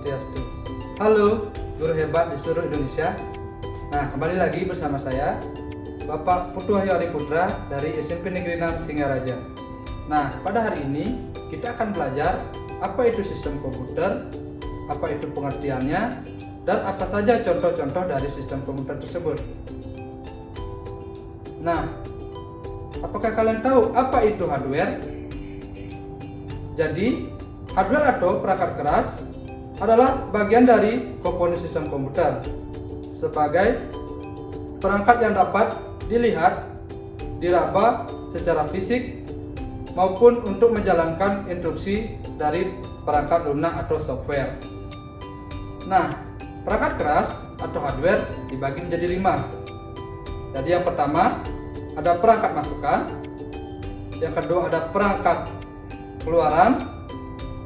Swastiastu. Halo, guru hebat di seluruh Indonesia. Nah, kembali lagi bersama saya, Bapak Putu Wahyu Ari Putra dari SMP Negeri 6 Singaraja. Nah, pada hari ini kita akan belajar apa itu sistem komputer, apa itu pengertiannya, dan apa saja contoh-contoh dari sistem komputer tersebut. Nah, apakah kalian tahu apa itu hardware? Jadi, hardware atau perangkat keras adalah bagian dari komponen sistem komputer sebagai perangkat yang dapat dilihat, diraba secara fisik maupun untuk menjalankan instruksi dari perangkat lunak atau software. Nah, perangkat keras atau hardware dibagi menjadi 5. Jadi yang pertama ada perangkat masukan, yang kedua ada perangkat keluaran,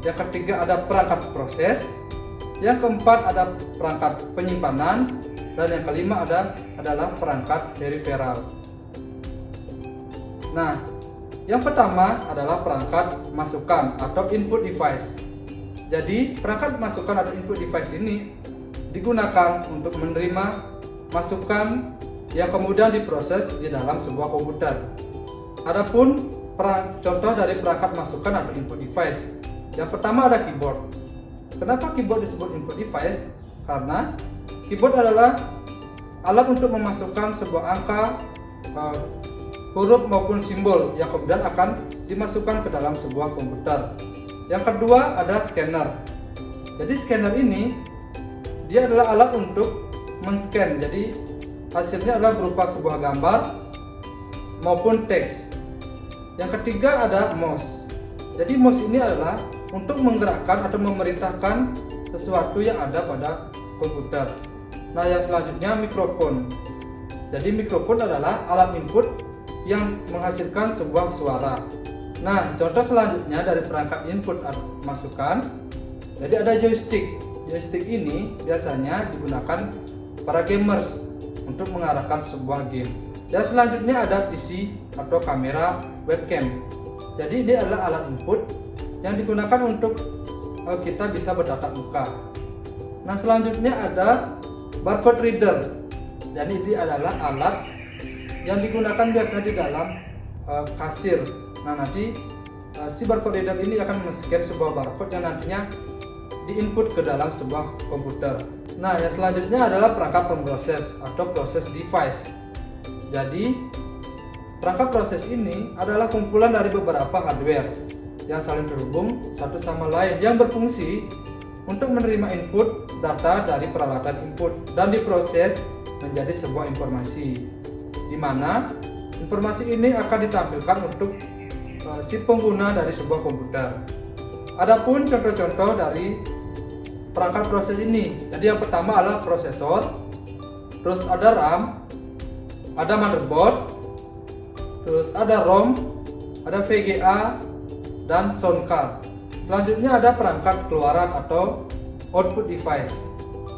yang ketiga ada perangkat proses, yang keempat ada perangkat penyimpanan, dan yang kelima adalah perangkat peripheral. Nah, yang pertama adalah perangkat masukan atau input device. Jadi, perangkat masukan atau input device ini digunakan untuk menerima masukan yang kemudian diproses di dalam sebuah komputer. Adapun contoh dari perangkat masukan atau input device, yang pertama ada keyboard. Kenapa keyboard disebut input device? Karena keyboard adalah alat untuk memasukkan sebuah angka, huruf maupun simbol yang kemudian akan dimasukkan ke dalam sebuah komputer. Yang kedua ada scanner. Jadi scanner ini dia adalah alat untuk men-scan. Jadi hasilnya adalah berupa sebuah gambar maupun teks. Yang ketiga ada mouse. Jadi mouse ini adalah untuk menggerakkan atau memerintahkan sesuatu yang ada pada komputer. Nah, yang selanjutnya mikrofon. Jadi mikrofon adalah alat input yang menghasilkan sebuah suara. Nah, contoh selanjutnya dari perangkat input atau masukan, jadi ada joystick. Joystick ini biasanya digunakan para gamers untuk mengarahkan sebuah game. Dan selanjutnya ada PC atau kamera webcam. Jadi ini adalah alat input yang digunakan untuk kita bisa bertatap muka. Nah, selanjutnya ada barcode reader. Jadi ini adalah alat yang digunakan biasa di dalam kasir. Nah, nanti si barcode reader ini akan men-scan sebuah barcode yang nantinya diinput ke dalam sebuah komputer. Nah, yang selanjutnya adalah perangkat pemproses atau process device. Jadi, perangkat proses ini adalah kumpulan dari beberapa hardware yang saling terhubung satu sama lain yang berfungsi untuk menerima input data dari peralatan input dan diproses menjadi sebuah informasi, di mana informasi ini akan ditampilkan untuk si pengguna dari sebuah komputer. Adapun contoh-contoh dari perangkat proses ini, jadi yang pertama adalah prosesor, terus ada RAM, ada motherboard, terus ada ROM, ada VGA, dan sound card. Selanjutnya ada perangkat keluaran atau output device.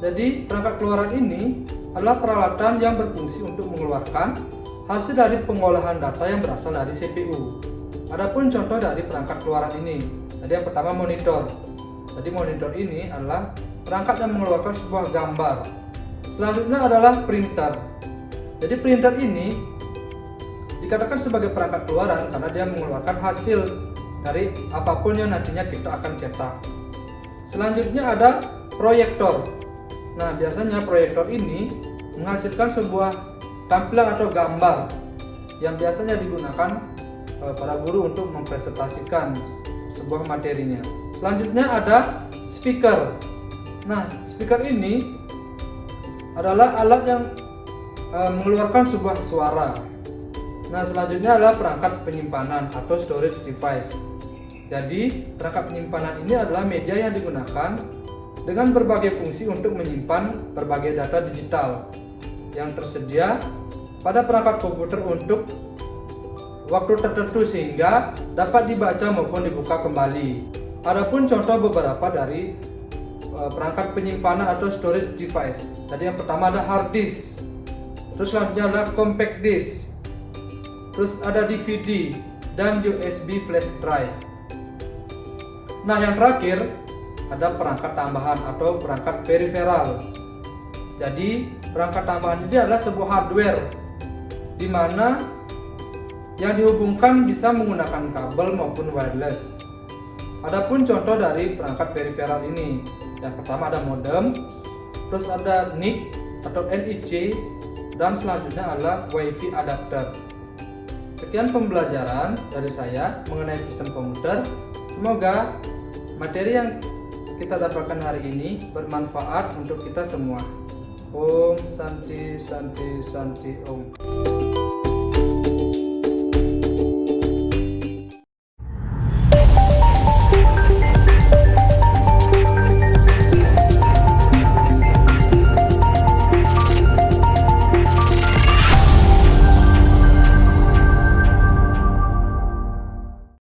Jadi perangkat keluaran ini adalah peralatan yang berfungsi untuk mengeluarkan hasil dari pengolahan data yang berasal dari CPU. Adapun contoh dari perangkat keluaran ini, jadi yang pertama monitor. Jadi monitor ini adalah perangkat yang mengeluarkan sebuah gambar. Selanjutnya adalah printer. Jadi printer ini dikatakan sebagai perangkat keluaran karena dia mengeluarkan hasil dari apapun yang nantinya kita akan cetak. Selanjutnya ada proyektor. Nah, biasanya proyektor ini menghasilkan sebuah tampilan atau gambar yang biasanya digunakan para guru untuk mempresentasikan sebuah materinya. Selanjutnya ada speaker. Nah, speaker ini adalah alat yang mengeluarkan sebuah suara. Nah, selanjutnya adalah perangkat penyimpanan atau storage device. Jadi, perangkat penyimpanan ini adalah media yang digunakan dengan berbagai fungsi untuk menyimpan berbagai data digital yang tersedia pada perangkat komputer untuk waktu tertentu sehingga dapat dibaca maupun dibuka kembali. Adapun contoh beberapa dari perangkat penyimpanan atau storage device. Jadi yang pertama ada hard disk. Terus selanjutnya ada compact disk. Terus ada DVD dan USB flash drive. Nah, yang terakhir ada perangkat tambahan atau perangkat periferal. Jadi perangkat tambahan ini adalah sebuah hardware di mana yang dihubungkan bisa menggunakan kabel maupun wireless. Adapun contoh dari perangkat periferal ini, yang pertama ada modem, terus ada NIC atau NIC, dan selanjutnya adalah WiFi adapter. Sekian pembelajaran dari saya mengenai sistem komputer. Semoga materi yang kita dapatkan hari ini bermanfaat untuk kita semua. Om Santi Santi Santi Om.